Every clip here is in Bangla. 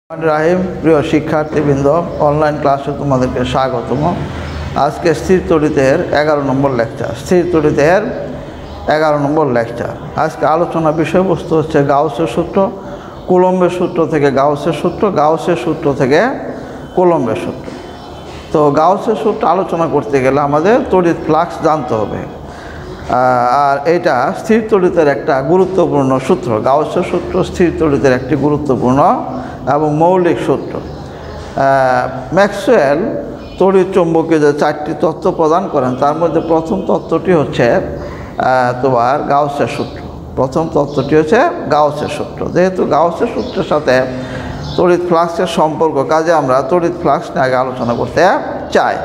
রাহিম প্রিয় শিক্ষার্থীবৃন্দ, অনলাইন ক্লাসে তোমাদেরকে স্বাগতম। আজকে স্থির তড়িতের 11 নম্বর লেকচার। স্থির তড়িতের 11 নম্বর লেকচার। আজকে আলোচনার বিষয়বস্তু হচ্ছে গাউসের সূত্র, কুলম্বের সূত্র থেকে গাউসের সূত্র, গাউসের সূত্র থেকে কুলম্বের সূত্র। তো গাউসের সূত্র আলোচনা করতে গেলে আমাদের তড়িৎ ফ্লাক্স জানতে হবে, আর এটা স্থির তড়িতের একটা গুরুত্বপূর্ণ সূত্র। গাউসের সূত্র স্থির তড়িতের একটি গুরুত্বপূর্ণ এবং মৌলিক সূত্র। ম্যাক্সওয়েল তড়িৎ চৌম্বকীয় যে 4টি তত্ত্ব প্রদান করেন, তার মধ্যে প্রথম তত্ত্বটি হচ্ছে তোমার গাউসের সূত্র। প্রথম তত্ত্বটি হচ্ছে গাউসের সূত্র। যেহেতু গাউসের সূত্রের সাথে তড়িৎ ফ্লাক্সের সম্পর্ক, কাজে আমরা তড়িৎ ফ্লাক্স নিয়ে আগে আলোচনা করতে চাই।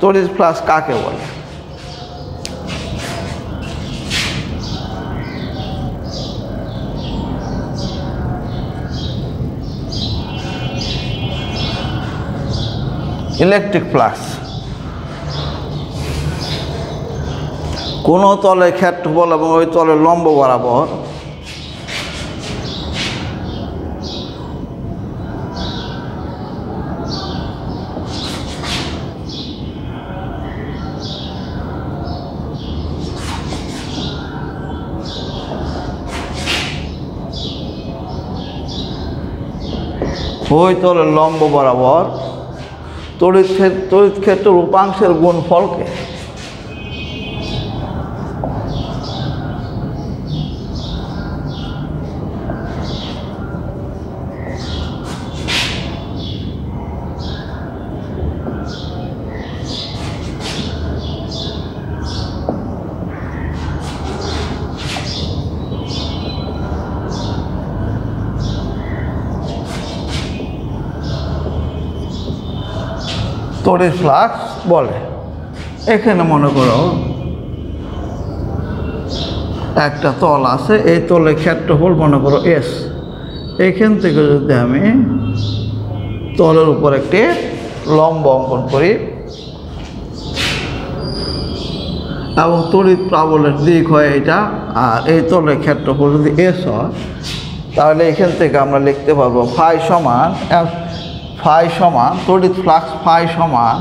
তড়িৎ ফ্লাক্স কাকে বলে? ইলেকট্রিক ফ্লাক্স কোনো তলের ক্ষেত্রফল এবং ওই তলের লম্ব বরাবর ওই তলের লম্ব বরাবর তড়িৎ ক্ষেত্রের উপাংশের গুণফলকে তড়িৎ ফ্লাক্স বলে। এখানে মনে করো একটা তল আছে, এই তলের ক্ষেত্রফল মনে করো এস। এইখান থেকে যদি আমি তলের উপর একটি লম্ব অঙ্কন করি এবং তড়িৎ প্লাবনের দিক হয় এটা, আর এই তলের ক্ষেত্রফল যদি এস হয়, তাহলে এখান থেকে আমরা লিখতে পারবো ফাই সমান তড়িৎ ফ্লাক্স ফাই সমান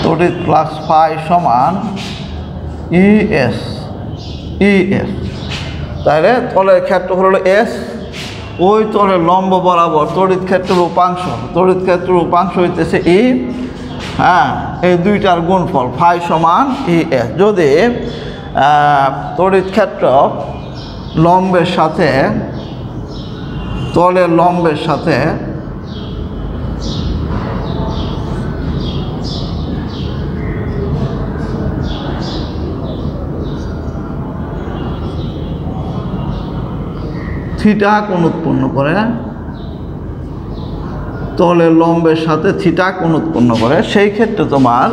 তড়িৎ ফ্লাক্স ফাই সমান ইএস। তাহলে তলের ক্ষেত্রফল হলো এস, ওই তলের লম্ব বরাবর তড়িৎ ক্ষেত্রের উপাংশ হইতেছে ই। হ্যাঁ, এই দুইটার গুণফল ফাই সমান ইএস। যদি তড়িৎ ক্ষেত্র লম্বের সাথে তলের লম্বের সাথে থিটা কোণ উৎপন্ন করে, তলের লম্বের সাথে থিটা কোণ উৎপন্ন করে, সেই ক্ষেত্রে তোমার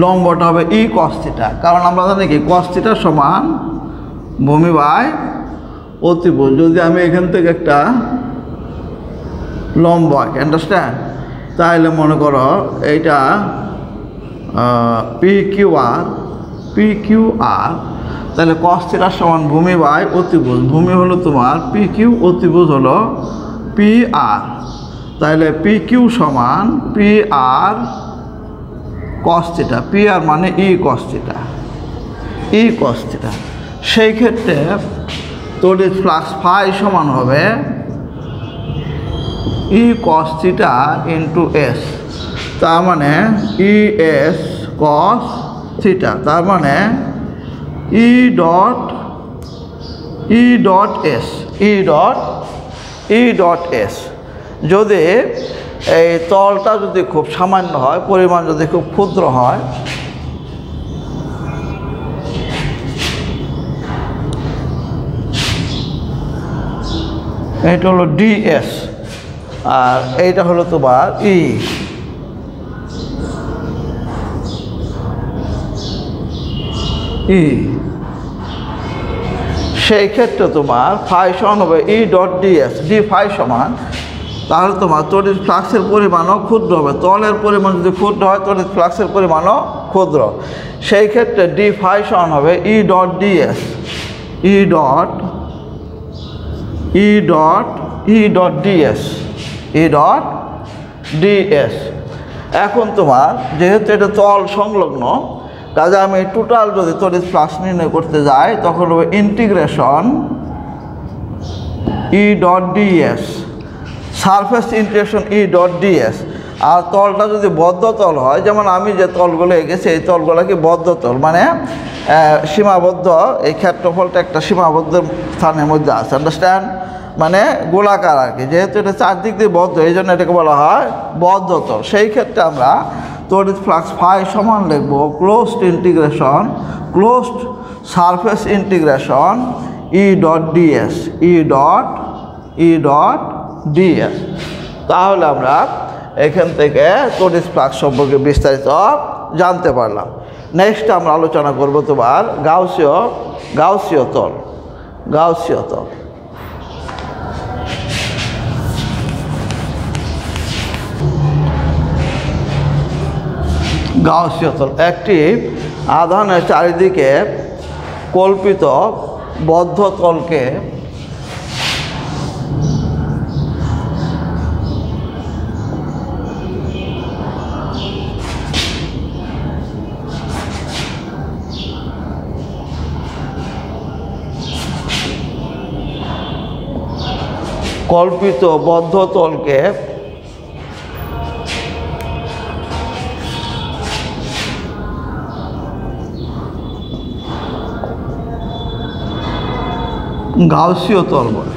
লম্বটা হবে ই কস থিটা। কারণ আমরা জানি কি কস থিটা সমান ভূমি বাই অতিভুজ। যদি আমি এখান থেকে একটা লম্ব আঁকি, আন্ডারস্ট্যান্ড, তাহলে মনে করো এইটা পি কিউ আর, তাহলে কস থিটা সমান ভূমি বাই অতিভুজ। ভূমি হলো তোমার পি কিউ, অতিভুজ হলো পি আর। তাহলে পি কিউ সমান P R cos theta. P R মানে ই কস থিটা। সেই ক্ষেত্রে তড়িৎ ফ্লাক্স ফাই সমান হবে ই কস থিটা ইন্টু এস। তার মানে ই এস কস থিটা, তার মানে ই ডট এস। যদি এই তলটা যদি খুব সামান্য হয়, পরিমাণ যদি খুব ক্ষুদ্র হয়, এটা হলো ডিএস, আর এইটা হলো তোমার ই। সেই ক্ষেত্রে তোমার ফাই সমান হবে e dot DS. D phi সমান তাহলে তোমার তড়িৎ ফ্লাক্সের পরিমাণও ক্ষুদ্র হবে। তলের পরিমাণ যদি ক্ষুদ্র হয় তড়িৎ ফ্লাক্সের পরিমাণও ক্ষুদ্র। সেই ক্ষেত্রে ডি ফাই সমান হবে ই ডট ডিএস, ই ডট ডিএস, ই ডট ডিএস। এখন তোমার যেহেতু এটা তল সংলগ্ন, কাজে আমি টোটাল যদি তড়িৎ ফ্লাক্স নির্ণয় করতে যাই তখন হবে integration E dot D S, surface integration E dot D S. আর তলটা যদি বদ্ধ তল হয়, যেমন আমি যে তলগুলো এঁকেছি এই তলগুলো কি বদ্ধ তল, মানে সীমাবদ্ধ, এই ক্ষেত্রফলটা একটা সীমাবদ্ধ স্থানের মধ্যে আছে, আন্ডারস্ট্যান্ড, মানে গোলাকার আর কি। যেহেতু এটা চারদিক দিয়ে বদ্ধ, এই জন্য এটাকে বলা হয় বদ্ধ তল। সেই ক্ষেত্রে আমরা তড়িৎ ফ্লাক্স ফাই সমান লিখব closed integration, closed surface integration E dot DS, ই ডট ডিএস। তাহলে আমরা এখান থেকে তড়িৎ ফ্লাক্স সম্পর্কে বিস্তারিত জানতে পারলাম। নেক্সট আমরা আলোচনা করব তোমার গাউসীয় তল। গাউসীয় তল একটি আধানের চারিদিকে কল্পিত বদ্ধ তলকে গাউসীয় তল বলে।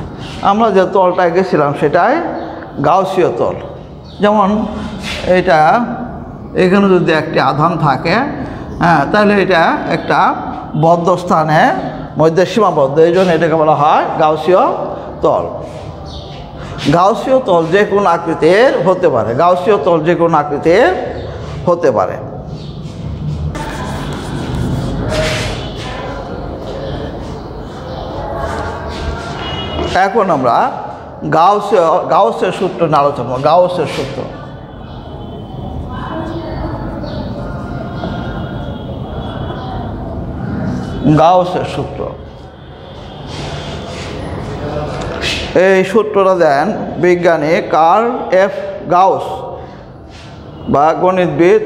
আমরা যে তলটা এঁকেছিলাম সেটাই গাউসীয় তল। যেমন এটা এখানে যদি একটি আধান থাকে, তাহলে এটা একটা বদ্ধ স্থানের মধ্যে সীমাবদ্ধ, এই জন্য এটাকে বলা হয় গাউসীয় তল। গাউসীয় তল যে কোনো আকৃতির হতে পারে, গাউসীয় তল যে কোনো আকৃতির হতে পারে। এখন আমরা গাউসের সূত্র নিয়ে আলোচনা করব। গাউসের সূত্র, এই সূত্রটা দেন বিজ্ঞানী কার্ল এফ গাউস বা গণিতবিদ,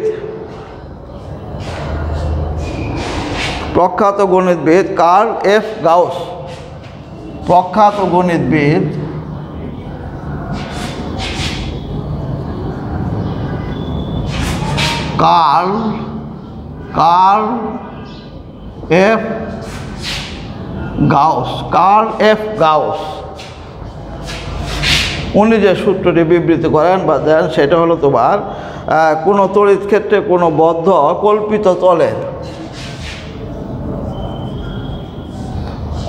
প্রখ্যাত গণিতবিদ কার্ল এফ গাউস, প্রখ্যাত গণিতবিদ কার্ল এফ গাউস, উনি যে সূত্রটি বিবৃতি করেন বা দেন সেটা হলো তোমার কোনো তড়িৎ ক্ষেত্রে কোনো বদ্ধ কল্পিত তলের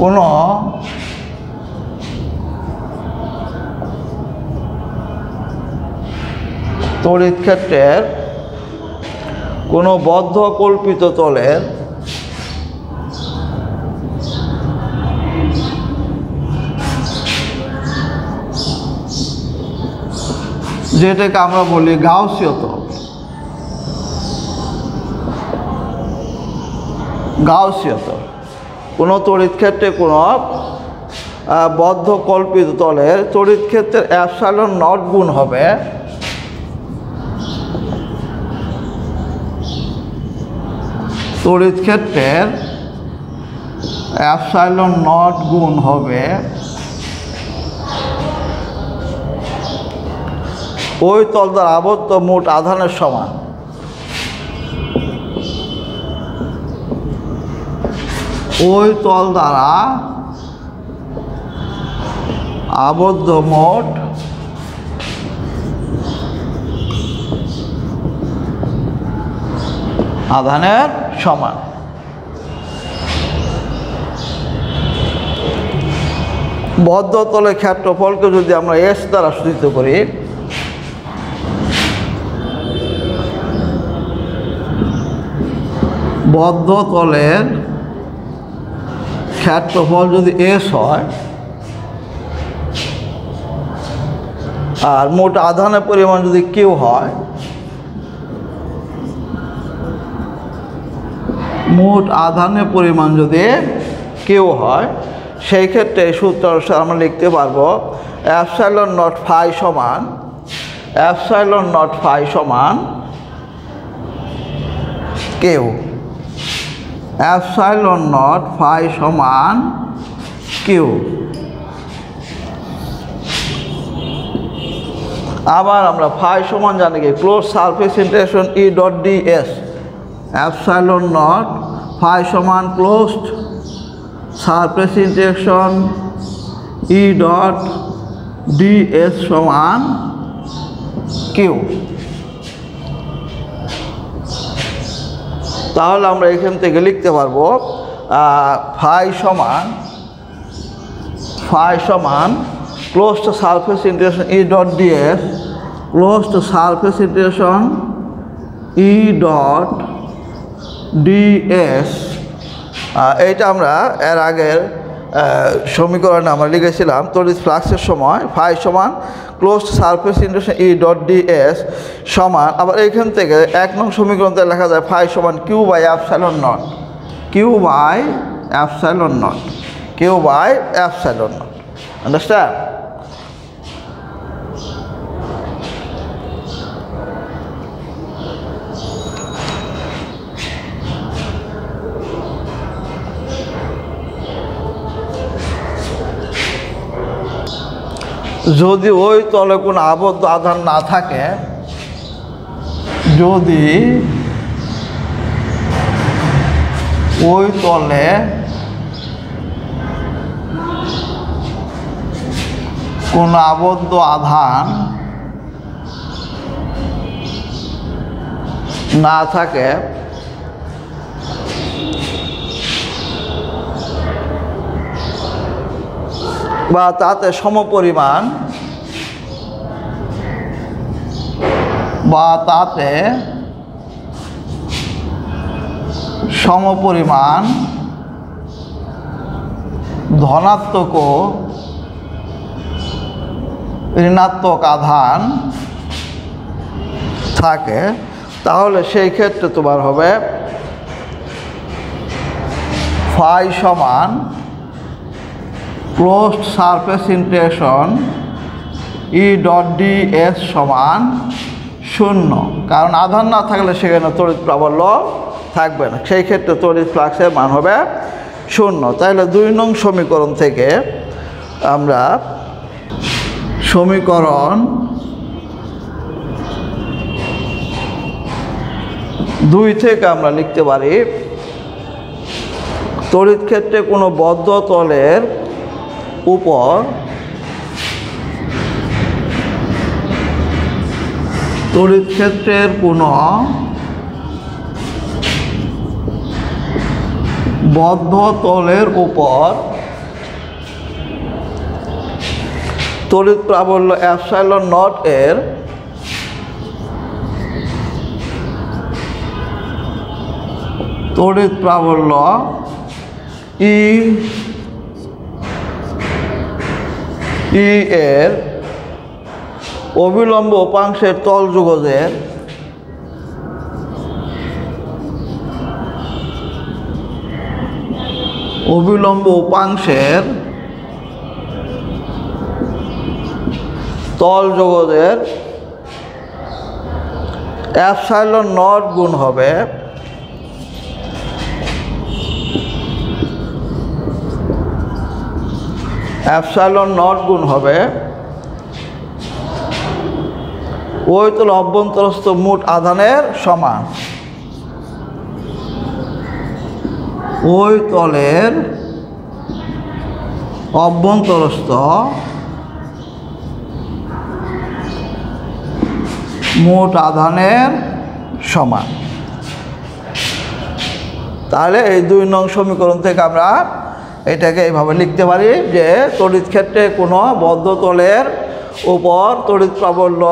কোনো তড়িৎ ক্ষেত্রের কোনো বদ্ধ কল্পিত তলের যেটাকে আমরা বলি গাউসীয় তল। কোনো তড়িৎ ক্ষেত্রে কোনো বদ্ধ কল্পিত তলের তড়িৎ ক্ষেত্রের এপসাইলন নট গুণ হবে ওই তল দ্বারা আবদ্ধ মোট আধানের সমান। ওই তল দ্বারা আবদ্ধ মোট আধানের সমান। বদ্ধ তলের ক্ষেত্রফলকে যদি আমরা এস দ্বারা সূচিত করি, বদ্ধ তলের ক্ষেত্রফল যদি এস হয়, আর মোট আধানের পরিমাণ যদি কিউ হয়, মোট আধানের পরিমাণ যদি কিউ হয়, সেই ক্ষেত্রে সূত্র অনুসারে আমরা লিখতে পারবো এপসাইলন নট ফাই সমান, এপসাইলন নট ফাই সমান কিউ, এপসাইলন নট ফাই সমান কিউ। আবার আমরা ফাই সমান জানি কি close surface interaction E dot D S, epsilon nought phi সমান closed surface interaction E dot D S সমান কিউ। তাহলে আমরা এখান থেকে লিখতে পারবো ফাই সমান close to surface interaction E dot D S, close to surface interaction E dot D S. এইটা আমরা এর আগের সমীকরণে আমরা লিখেছিলাম তড়িৎ ফ্লাক্সের সময় ফাই সমান close to surface interaction E dot DS সমান, আবার এইখান থেকে 1 নং সমীকরণতে লেখা যায় ফাই সমান q by epsilon naught, q by epsilon naught, q by epsilon naught. Understand? যদি ওই তলে কোনো আবদ্ধ আধান না থাকে, যদি ওই তলে কোনো আবদ্ধ আধান না থাকে, বা তাতে সমপরিমাণ ধনাত্মক ও ঋণাত্মক আধান থাকে, তাহলে সেই ক্ষেত্রে তোমার হবে ফাই সমান closed surface interaction E dot D S সমান 0, কারণ আধান না থাকলে সেখানে তড়িৎ প্রাবল্য থাকবে না, সেই ক্ষেত্রে তড়িৎ ফ্লাক্সের মান হবে 0। তাহলে 2 নং সমীকরণ থেকে আমরা সমীকরণ 2 থেকে আমরা লিখতে পারি তড়িৎ ক্ষেত্রে কোনো বদ্ধ তলের উপর তড়িৎ ক্ষেত্রের কোনো বদ্ধ তলের উপর তড়িৎ প্রাবল্য এপসাইলন নট এর তড়িৎ প্রাবল্য ই এর অবিলম্ব উপাংশের তল যুগজের অবিলম্ব উপাংশের তল যুগজের এপসাইলন নট গুণ হবে এপসাইলন নট গুণ হবে ওই তল অভ্যন্তরস্থ মোট আধানের সমান, ওই তলের অভ্যন্তরস্থ মোট আধানের সমান। তাহলে এই 2 নং সমীকরণ থেকে আমরা এটাকে এইভাবে লিখতে পারি যে তড়িৎ ক্ষেত্রে কোনো বদ্ধ তলের উপর তড়িৎ প্রাবল্য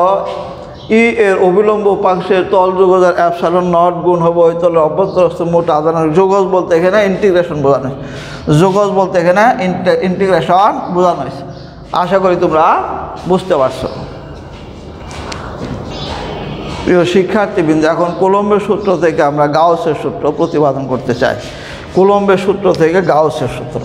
ই এর অবিলম্ব উপাংশের তল যুগজের এপসাইলন নট গুণ হবে ওই তলের অভ্যন্তরস্থ মোট আধানের। যুগজ বলতে এখানে ইন্টিগ্রেশন বোঝানো হয়েছে, যুগজ বলতে এখানে ইন্টিগ্রেশন বোঝানো হয়েছে। আশা করি তোমরা বুঝতে পারছো। প্রিয় শিক্ষার্থীবৃন্দ, এখন কুলম্বের সূত্র থেকে আমরা গাউসের সূত্র প্রতিপাদন করতে চাই। কুলম্বের সূত্র থেকে গাউসের সূত্র।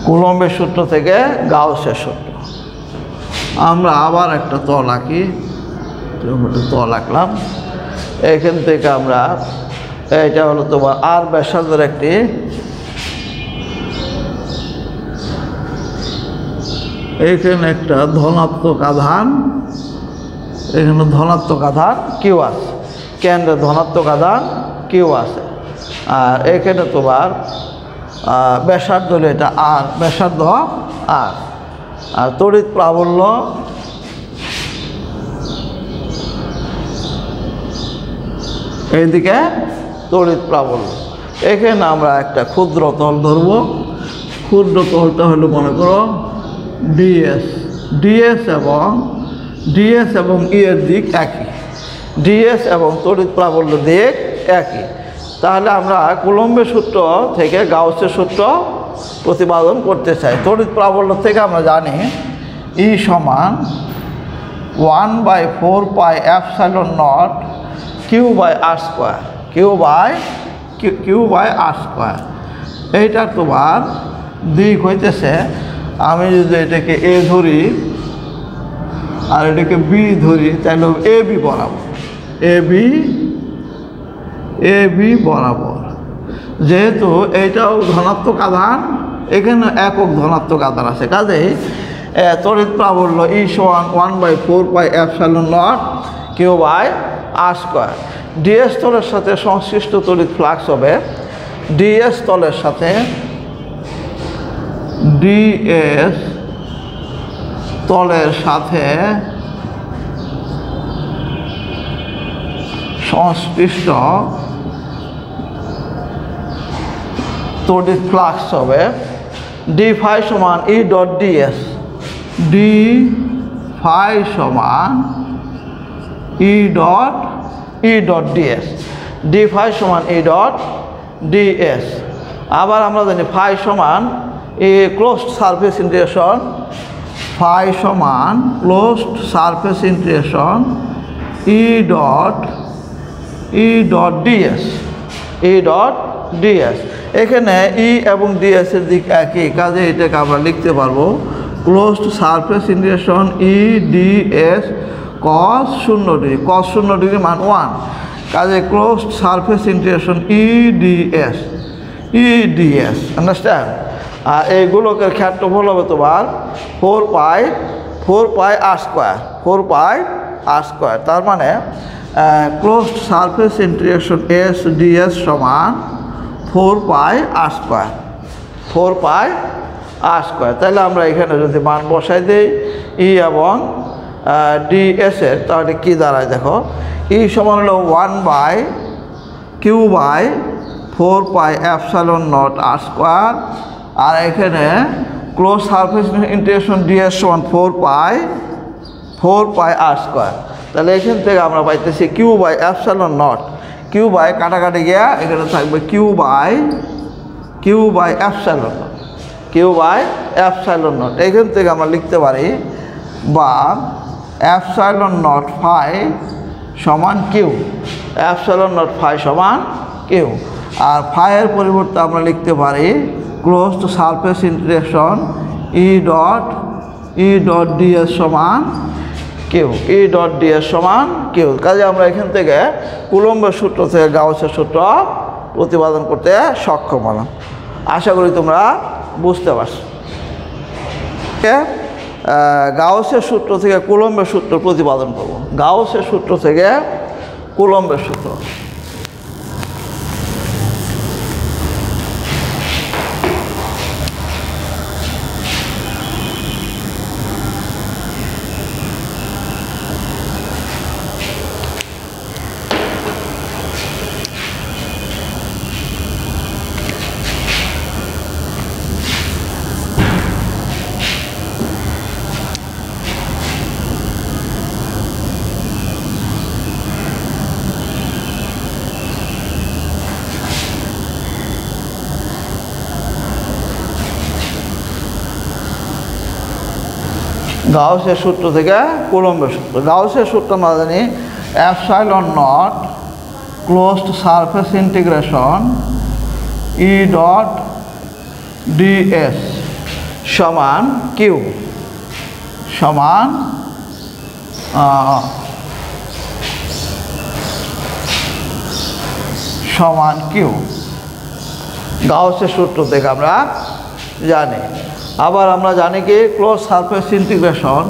কুলম্বের সূত্র থেকে গাউসের সূত্র। আমরা আবার একটা তল আঁকি, তল আঁকলাম। এখান থেকে আমরা, এটা হলো তোমার আর ব্যাসার্ধের একটি এখানে একটা ধনাত্মক আধান, এখানে ধনাত্মক আধান কিউ আছে, কেন্দ্রে ধনাত্মক আধান কিউ আছে। আর এখানে তোমার ব্যাসার্ধ হলো এটা আর, ব্যাসার্ধ আর। আর তড়িৎ প্রাবল্য এইদিকে তড়িৎ প্রাবল্য। এখানে আমরা একটা ক্ষুদ্র তল ধরব। ক্ষুদ্র তলটা হলো মনে করো ডিএস। ডিএস এবং ই এর দিক একই, ডিএস এবং তড়িৎ প্রাবল্য দিক একই। তাহলে আমরা কুলম্বের সূত্র থেকে গাউসের সূত্র প্রতিপাদন করতে চাই। তড়িৎ প্রাবল্য থেকে আমরা জানি ই সমান 1/4 pi epsilon naught q by r square, q by r square. এইটা তোমার দিক হইতেছে, আমি যদি এটাকে এ ধরি আর এটাকে বি ধরি, তাহলে এ বি বরাবর, এ বি বরাবর। যেহেতু এইটাও ধনাত্মক আধান, এখানে একক ধনাত্মক আধান আছে, কাজেই তড়িৎ প্রাবল্য ই সমান 1/4 pi epsilon naught q by r square. Ds তলের সাথে সংশ্লিষ্ট তড়িৎ ফ্লাক্স হবে, ডিএস তলের সাথে সংশ্লিষ্ট তড়িৎ ফ্লাক্স হবে ডি ফাই সমান E dot DS, D phi সমান E dot DS, D phi সমান ই ডট ডিএস। আবার আমরা জানি ফাই সমান এই ক্লোজড সারফেস ইন্টিগ্রেশন, ফাই সমান closed surface integration E dot DS, এখানে ই এবং ডিএস এর দিক একই, কাজে এটাকে আমরা লিখতে পারবো closed surface integration E D S cos 0 degree, cos 0 degree মান 1, কাজে closed surface integration E D S, understand. আর এই গোলকের ক্ষেত্রফল হবে তোমার 4 পাই আর স্কোয়ার, তার মানে closed surface integration S DS সমান 4 পাই আর স্কোয়ার। তাহলে আমরা এখানে যদি মান বসাই দিই ই এবং ডিএস এর, তাহলে কী দাঁড়ায় দেখো, ই সমান হলো 1/q/4 pi epsilon nought R square. আর এখানে ক্লোজ সারফেস ইন্টিগ্রেশন ডিএস সমান 4 পাই আর স্কোয়ার। তাহলে এখান থেকে আমরা পাইতেছি q by epsilon naught, q by কাটাকাটি গিয়া এখানে থাকবে কিউ বাই এপসাইলন নট। এখান থেকে আমরা লিখতে পারি বা এপসাইলন নট ফাই সমান কিউ, এপসাইলন নট ফাই সমান কিউ। আর ফাইয়ের পরিবর্তে আমরা লিখতে পারি closed surface integration E dot DS সমান কিউ, কাজে আমরা এখান থেকে কুলম্বের সূত্র থেকে গাউসের সূত্র প্রতিপাদন করতে সক্ষম হলাম। আশা করি তোমরা বুঝতে পারছো। গাউসের সূত্র থেকে কুলম্বের সূত্র প্রতিপাদন করব। গাউসের সূত্র থেকে কুলম্বের সূত্র। গাউসের সূত্র থেকে কুলম্বের সূত্র। গাউসের সূত্র আমরা জানি epsilon not closed surface integration E dot DS সমান কিউ সমান সমান কিউ। গাউসের সূত্র থেকে আমরা জানি। আবার আমরা জানি কি close surface integration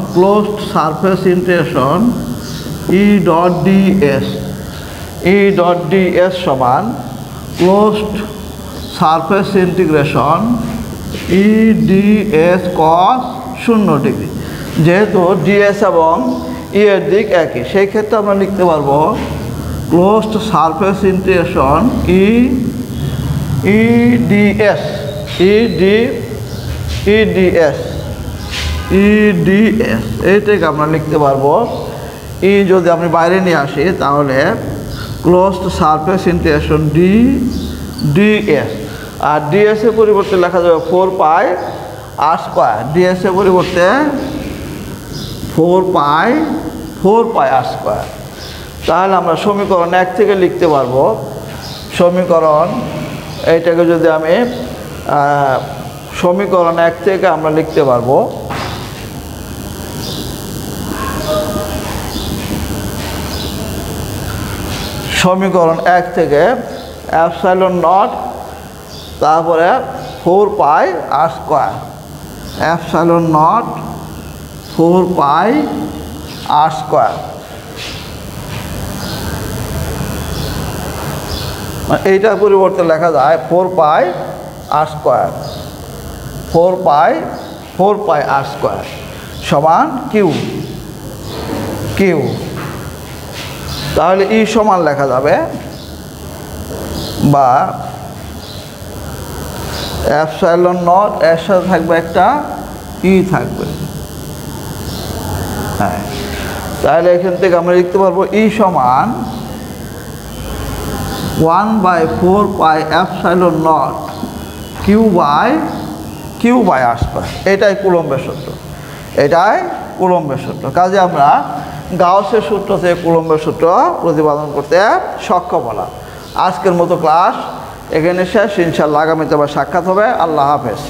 E dot DS সমান closed surface integration E DS কস 0 ডিগ্রি। যেহেতু ডিএস এবং ই এর দিক একই, সেই ক্ষেত্রে আমরা লিখতে পারবো ক্লোজড সারফেস ইন্টিগ্রেশন ইডিএস এইটাকে আমরা লিখতে পারবো। ই যদি আমি বাইরে নিয়ে আসি তাহলে ক্লোজড সারফেস ইন্টিগ্রেশন ডিএস, আর ডিএস এর পরিবর্তে লেখা যাবে 4 পাই আর স্কোয়ার। ডিএস এর পরিবর্তে 4 পাই আর স্কোয়ার। তাহলে আমরা সমীকরণ 1 থেকে লিখতে পারবো। সমীকরণ এইটাকে যদি আমি সমীকরণ 1 থেকে আমরা লিখতে পারবো সমীকরণ 1 থেকে এপসাইলন নট তারপরে 4 pi R square, epsilon nought 4 pi R square. এইটার পরিবর্তে লেখা যায় 4 pi R square, 4 pi R square সমান কিউ। তাহলে ই সমান লেখা যাবে বা এপসাইলন নট এর সাথে থাকবে একটা ই থাকবে। হ্যাঁ, তাহলে এখান থেকে আমরা লিখতে পারবো ই সমান 1/4 pi epsilon naught q by r square. এটাই কুলম্বের সূত্র। কাজে আমরা গাউসের সূত্র থেকে কুলম্বের সূত্র প্রতিপাদন করতে সক্ষম হলাম। আজকের মতো ক্লাস এখানে শেষ। ইনশাআল্লাহ আগামীতে আবার সাক্ষাৎ হবে। আল্লাহ হাফেজ।